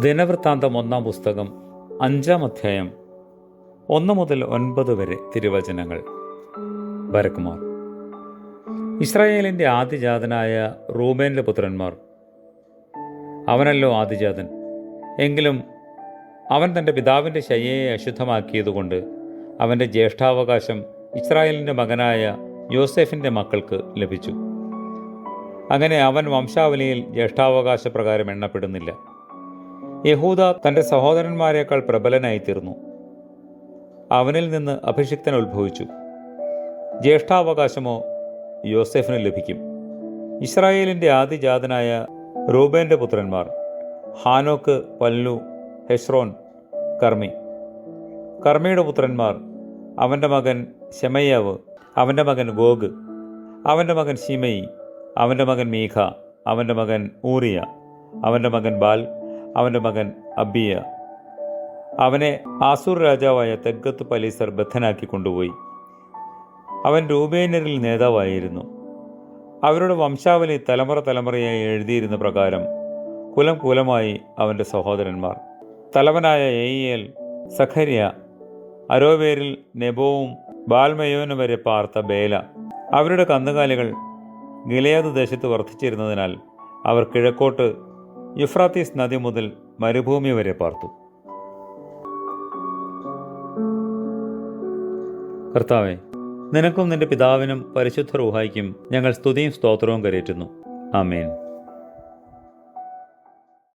ദിനവൃത്താന്തം 1 പുസ്തകം 5 അധ്യായം 1 മുതൽ 9 വരെ തിരുവചനങ്ങൾ. ബരക്കുമാർ. ഇസ്രായേലിൻ്റെ ആദിജാതനായ റൂബേൻ്റെ പുത്രന്മാർ. അവനല്ലോ ആദിജാതൻ. എങ്കിലും അവൻ തൻ്റെ പിതാവിൻ്റെ ശയ്യയെ അശുദ്ധമാക്കിയതുകൊണ്ട് അവൻ്റെ ജ്യേഷ്ഠാവകാശം ഇസ്രായേലിൻ്റെ മകനായ യോസെഫിൻ്റെ മക്കൾക്ക് ലഭിച്ചു. അങ്ങനെ അവൻ വംശാവലിയിൽ ജ്യേഷ്ഠാവകാശ പ്രകാരം എണ്ണപ്പെടുന്നില്ല. യഹൂദ തൻ്റെ സഹോദരന്മാരെക്കാൾ പ്രബലനായിത്തീർന്നു. അവനിൽ നിന്ന് അഭിഷിക്തൻ ഉത്ഭവിച്ചു. ജ്യേഷ്ഠാവകാശമോ യോസെഫിന് ലഭിക്കും. ഇസ്രായേലിൻ്റെ ആദിജാതനായ റൂബേൻ്റെ പുത്രന്മാർ: ഹാനോക്ക്, പല്ലു, ഹെസ്രോൻ, കർമ്മി. കർമ്മിയുടെ പുത്രന്മാർ: അവൻ്റെ മകൻ ശെമയ്യാവ്, അവൻ്റെ മകൻ ഗോഗ്, അവൻ്റെ മകൻ ശിമയി, അവൻ്റെ മകൻ മീഖ, അവൻ്റെ മകൻ ഊറിയ, അവൻ്റെ മകൻ ബാൽ, അവൻ്റെ മകൻ അബിയ. അവനെ ആസൂർ രാജാവായ തെഗത്ത് പലീസർ ബദ്ധനാക്കി കൊണ്ടുപോയി. അവൻ രൂബേന്യരിൽ നേതാവായിരുന്നു. അവരുടെ വംശാവലി തലമുറ തലമുറയായി എഴുതിയിരുന്ന പ്രകാരം കുലം കുലമായി അവൻ്റെ സഹോദരന്മാർ: തലവനായ യെയിയേൽ, സഖര്യ, അരോവേരിൽ നെബോവും ബാൽമയോന് വരെ പാർത്ത ബേല. അവരുടെ കന്നുകാലികൾ ഗിലെയാദ് ദേശത്ത് വർദ്ധിച്ചിരുന്നതിനാൽ അവർ കിഴക്കോട്ട് യുഫ്രാത്തീസ് നദി മുതൽ മരുഭൂമി വരെ പാർത്തു. കർത്താവേ, നിനക്കും നിന്റെ പിതാവിനും പരിശുദ്ധ റൂഹായ്ക്കും ഞങ്ങൾ സ്തുതിയും സ്തോത്രവും കരേറ്റുന്നു. ആമേൻ.